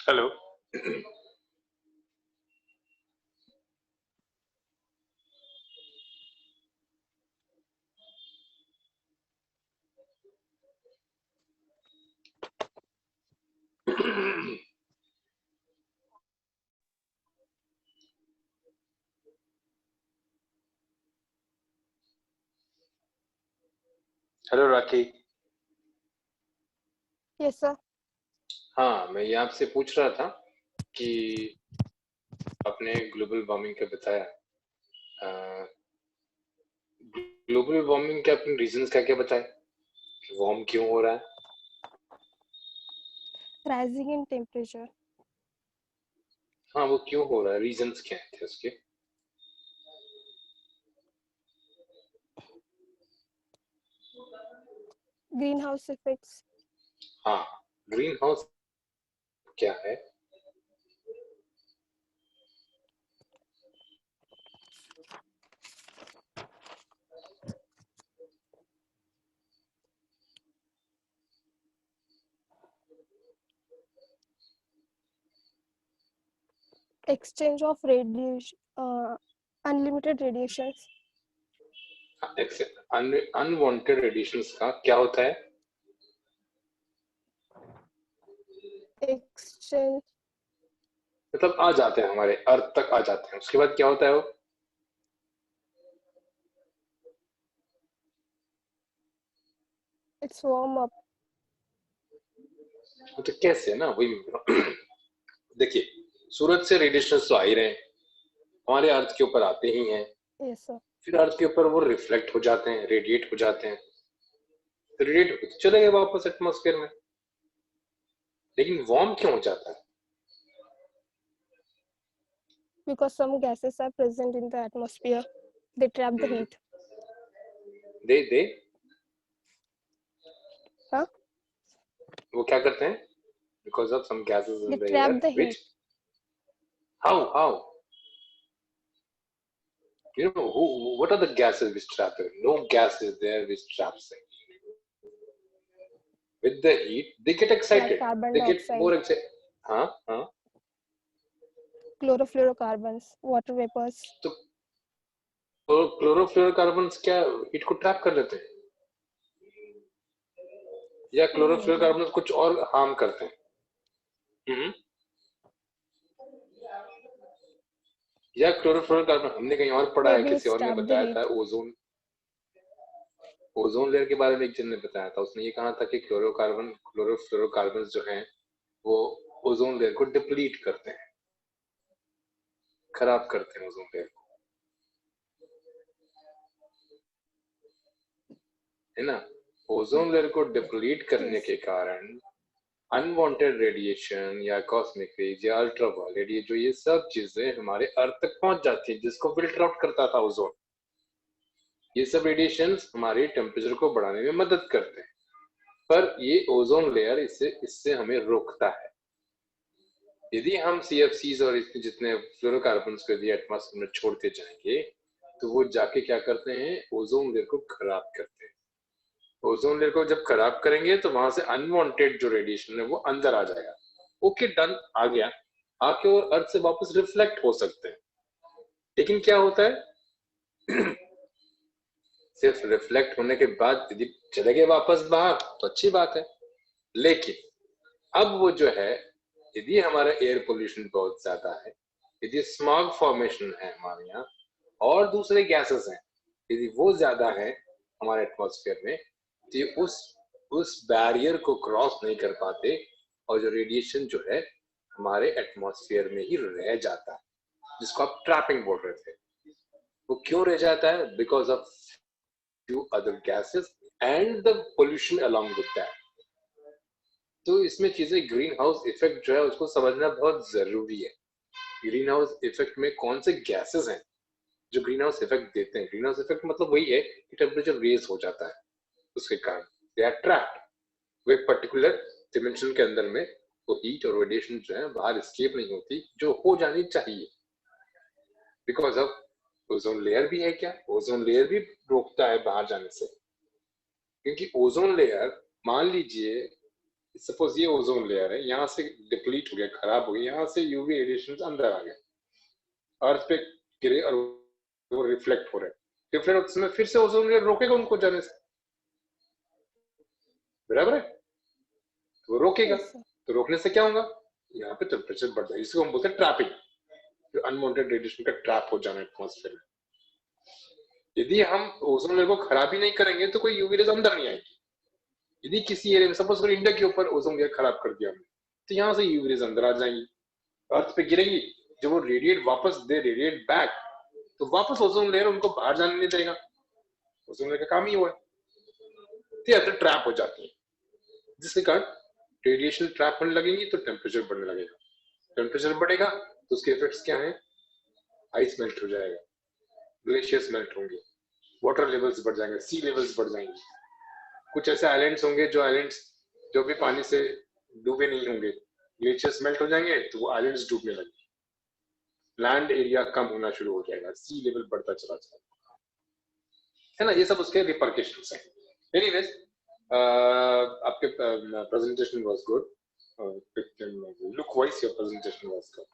Hello. Hello Rakhi. Yes, sir. हाँ, मैं ये आपसे पूछ रहा था कि आपने global warming का बताया। ग्लोबल वार्मिंग के अपने रीजंस क्या बताए? वार्म क्यों हो रहा है? Rising in temperature. हाँ, वो क्यों हो रहा है? रीजंस क्या थे उसके? Greenhouse effects. हाँ, ग्रीन हाउस क्या है? Exchange of radiation, unlimited radiations. Unwanted radiations का क्या होता है? Exchange. मतलब आ जाते हैं हमारे अर्थ तक आ जाते हैं, उसके बाद क्या होता है वो? It's warm up. तो कैसे ना, वही देखिए, सूरज से रेडिएशंस तो आ ही रहे हैं, हमारे अर्थ के ऊपर आते ही हैं, Yes, sir. फिर अर्थ के ऊपर वो रिफ्लेक्ट हो जाते हैं, रेडिएट हो जाते हैं, रेडिएट होते चले गए वापस एटमॉस्फेयर में। लेकिन वार्म क्यों हो जाता है? Because some gases are present in the atmosphere. They trap the heat. They Huh? वो क्या करते हैं? Because of some gases in They the trap air, the which heat. how? You know, what are the gases which trap it? No gas is there which traps it. With the heat, they get excited. Like carbon They get dioxide. more excited. हाँ. Chlorofluorocarbons, water vapors. तो chlorofluorocarbons क्या heat को trap कर लेते हैं, या chlorofluorocarbons कुछ और हार्म करते हैं? या क्लोरोफ्लोरोकार्बन हमने कहीं और पढ़ा है, किसी और ने बताया था, ओजोन लेयर के बारे में एक जन ने बताया था। उसने ये कहा था कि क्लोरोफ्लोरोकार्बन जो हैं वो ओजोन लेयर को डिप्लीट करते हैं, खराब करते हैं ओजोन लेयर को, है ना। ओजोन लेयर को डिप्लीट करने के कारण अनवांटेड रेडिएशन या कॉस्मिक रेज या अल्ट्रावायलेट, ये जो ये सब चीजें हमारे अर्थ तक पहुंच जाती है, जिसको फिल्टर आउट करता था ओजोन। ये सब रेडिएशंस हमारे टेम्परेचर को बढ़ाने में मदद करते हैं, पर ये ओजोन लेयर इससे हमें रोकता है। यदि हम CFCs और जितने फ्लोरोकार्बन्स को यदि एटमॉस्फेयर में छोड़ते जाएंगे तो वो जाके क्या करते हैं, ओजोन लेयर को खराब करते हैं। ओजोन लेयर को जब खराब करेंगे तो वहां से अनवांटेड जो रेडिएशन है वो अंदर आ जाएगा। ओके, डन, आ गया, आके और अर्थ से वापस रिफ्लेक्ट हो सकते हैं। लेकिन क्या होता है सिर्फ रिफ्लेक्ट होने के बाद यदि चले गए वापस बाहर तो अच्छी बात है, लेकिन अब वो जो है, यदि हमारा एयर पोल्यूशन बहुत ज्यादा है, यदि स्मॉग फॉर्मेशन है हमारे यहाँ और दूसरे गैसेस हैं, यदि वो ज्यादा है हमारे एटमॉस्फेयर में, तो ये उस बैरियर को क्रॉस नहीं कर पाते और जो रेडिएशन जो है हमारे एटमॉस्फेयर में ही रह जाता है, जिसको आप ट्रैपिंग बोल रहे थे। वो क्यों रह जाता है? Because of few other gases and the pollution along with that. तो इसमें चीजें ग्रीन हाउस इफेक्ट जो है उसको समझना बहुत जरूरी है। ग्रीन हाउस इफेक्ट में कौन से गैसेस हैं जो ग्रीन हाउस इफेक्ट देते हैं? ग्रीन हाउस इफेक्ट मतलब वही है कि टेम्परेचर रेज हो जाता है, उसके कारण दे आर ट्रैप्ड वो एक पर्टिकुलर डिमेंशन के अंदर में, वो हीट और रेडिएशन जो है बाहर एस्केप नहीं होती जो हो जानी चाहिए। बिकॉज ऑफ ओजोन लेयर भी है, क्या ओजोन लेयर भी रोकता है बाहर जाने से, क्योंकि ओजोन लेयर, मान लीजिए सपोज ये ओजोन लेयर है, यहाँ से डिप्लीट हो गया, खराब हो गया, यहाँ से यूवी रेडिएशन अंदर आ गए, अर्थ पे गिरे और वो रिफ्लेक्ट हो रहे हैं, रिफ्लेक्ट उसमें फिर से ओजोन लेयर रोकेगा उनको जाने से, बराबर है? तो वो रोकेगा, तो रोकने से क्या होगा? यहाँ पे टेम्परेचर बढ़ जाएगा, इसको हम बोलते हैं ट्रैपिंग, अनवांटेड रेडिएशन का ट्रैप हो जाना एटमॉस्फेयर में। यदि हम ओजोन लेयर को खराब ही नहीं करेंगे तो कोई यूवी रेज अंदर नहीं आएगी। यदि किसी एरिया में सपोज करो इंडिया के ऊपर ओजोन लेयर खराब कर दिया हमने, तो यहाँ से यूवी रेज अंदर आ जाएंगी, अर्थ पे गिरेगी, जब वो रेडिएट वापस दे रेडिएट बैक, तो वापस ओजोन लेयर उनको बाहर जाने नहीं देगा। ओजोन लेयर का काम ही हुआ है, तो अंदर ट्रैप हो जाती है, जिसके कारण रेडिएशन ट्रैप होने लगेगी तो टेम्परेचर बढ़ने लगेगा। टेम्परेचर बढ़ेगा तो उसके इफेक्ट्स क्या है? आइस मेल्ट हो जाएगा, ग्लेशियर्स मेल्ट होंगे, वाटर लेवल्स बढ़ जाएंगे, सी लेवल्स बढ़ जाएंगे। कुछ ऐसे आइलैंड्स होंगे जो भी पानी से डूबे नहीं होंगे, ग्लेशियर्स मेल्ट हो जाएंगे तो वो आइलैंड्स डूबने लगेंगे, लैंड एरिया कम होना शुरू हो जाएगा, सी लेवल बढ़ता चला जाएगा, है ना? ये सब उसके रिपरकशंस हैं। एनीवेज, आपके presentation was good, look wise your presentation was good.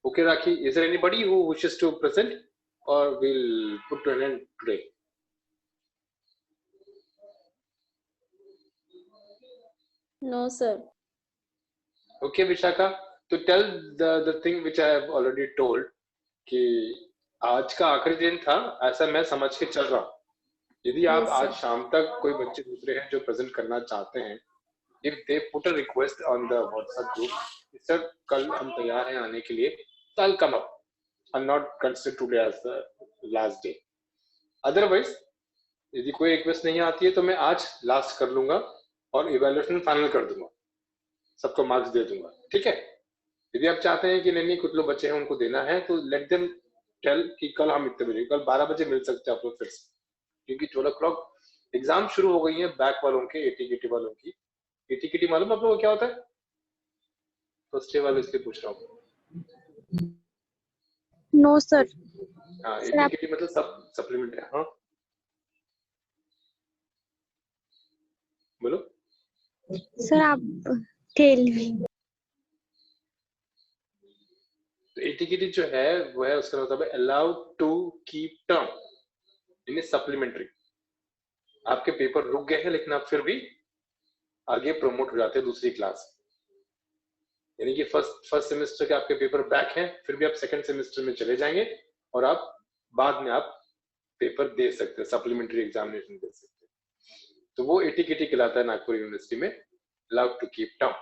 Okay, Rakhi, is there anybody who wishes to present, or we'll put to an end today? No, sir. Okay, Vishakha, to tell the thing which I have already told, कि आज का आखिरी दिन था, ऐसा मैं समझ के चल रहा हूँ। यदि आप Yes, sir. आज शाम तक कोई बच्चे दूसरे हैं जो प्रेजेंट करना चाहते हैं, if they put a request on the WhatsApp group, sir कल हम तैयार हैं आने के लिए, तो I'll come up. I'll not consider today as the last day. Otherwise, यदि कोई रिक्वेस्ट नहीं आती है तो मैं आज लास्ट कर लूंगा और इवैल्यूएशन फाइनल कर दूंगा, सबको मार्क्स दे दूंगा, ठीक है? यदि आप चाहते हैं कि नहीं कुछ लोग बच्चे हैं उनको देना है, तो लेट देम टेल कि कल हम इतने बजे, कल 12 बजे मिल सकते हैं आप लोग फिर से, क्योंकि 12 o'clock एग्जाम शुरू हो गई है बैक वालों के, एटीकेटी वालों की। एटीकेटी मालूम आप लोगों को क्या होता है? फर्स्ट ईयर वाले इसलिए पूछ रहा हूँ। No sir. हाँ, सर आप एटीकेटी मतलब सब सप्लीमेंट है। हाँ बोलो। सर आप टेल तो एटीकेटी जो है वो है, उसका मतलब है अलाउड टू कीप टर्म, यानी सप्लीमेंट्री। आपके पेपर रुक गए हैं लेकिन आप फिर भी आगे प्रमोट हो जाते हैं दूसरी क्लास, यानी कि फर्स्ट सेमेस्टर के आपके पेपर बैक हैं, फिर भी आप सेकंड सेमेस्टर में चले जाएंगे और आप बाद में आप पेपर दे सकते हैं, सप्लीमेंट्री एग्जामिनेशन दे सकते हैं। तो वो एटीकेटी कहलाता है नागपुर यूनिवर्सिटी में, अलाउड टू कीप टर्म।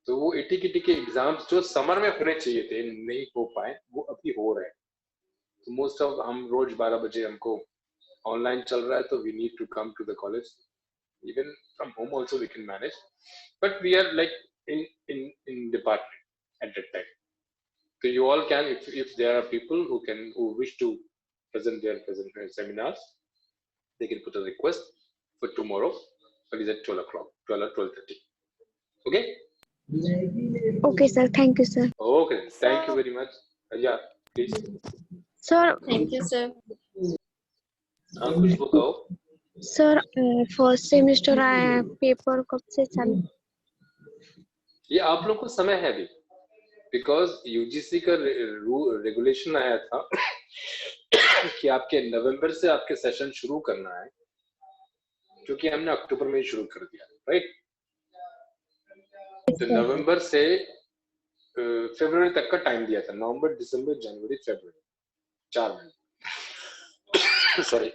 तो वो एटीकेटी के एग्जाम्स जो समर में होने चाहिए थे नहीं हो पाए, वो अभी हो रहे हैं। तो मोस्ट ऑफ हम रोज 12 बजे हमको ऑनलाइन चल रहा है, तो we need to come to the college, even from home also we can manage, but we are like in department at that time. So you all can, if there are people who wish to present their seminars, they can put a request for tomorrow, but it's at 12 o'clock, 12 or 12:30. Okay? Okay sir, thank you sir. Okay, thank you very much. Yeah, please. Sir Thank you, sir. हाँ, कुछ बताओ। Sir first semester आया, paper कब से चालू? ये आप लोग को समय है अभी, बिकॉज यूजीसी का रेगुलेशन आया था कि आपके नवंबर से आपके सेशन शुरू करना है, क्योंकि हमने अक्टूबर में ही शुरू कर दिया, राइट? तो नवंबर से फरवरी तक का टाइम दिया था, नवंबर दिसंबर जनवरी फरवरी, 4 महीने। सॉरी।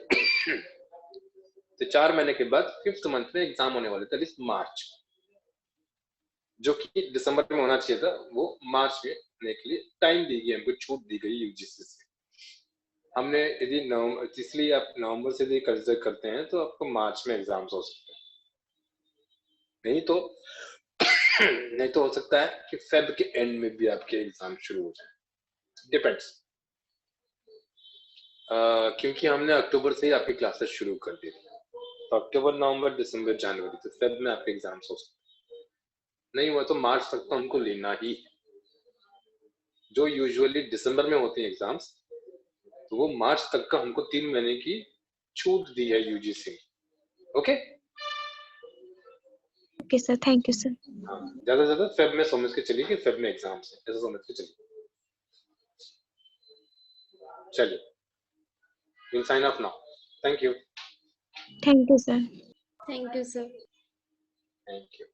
तो 4 महीने के बाद 5th मंथ में एग्जाम होने वाले थे, मार्च, जो कि दिसंबर में होना चाहिए था, वो मार्च में होने के लिए टाइम दी गई, हमको छूट दी गई यूजीसी से। हमने यदि इसलिए आप नवंबर से यदि कंसिडर करते हैं तो आपको मार्च में एग्जाम्स हो सकते हैं, नहीं तो हो सकता है कि फेब के एंड में भी आपके एग्जाम शुरू हो जाए, डिपेंड्स। क्योंकि हमने अक्टूबर से ही आपकी क्लासेस शुरू कर दी थी, तो अक्टूबर, नवंबर, दिसंबर, जनवरी, तो फेब में आपके एग्जाम्स हो सकते हैं। नहीं हुआ तो मार्च तक तो हमको लेना ही है। जो यूजुअली दिसंबर में होती है एग्जाम्स, तो वो मार्च तक का हमको 3 महीने की छूट दी है UGC. Okay okay sir, thank you sir. हाँ, ज्यादा से ज्यादा फेब में समझ के चलिए कि फेब में एग्जाम्स है, ऐसा समझ के चलिए। चलिए, will sign off now. Thank you. Thank you sir. Thank you, sir. Thank you.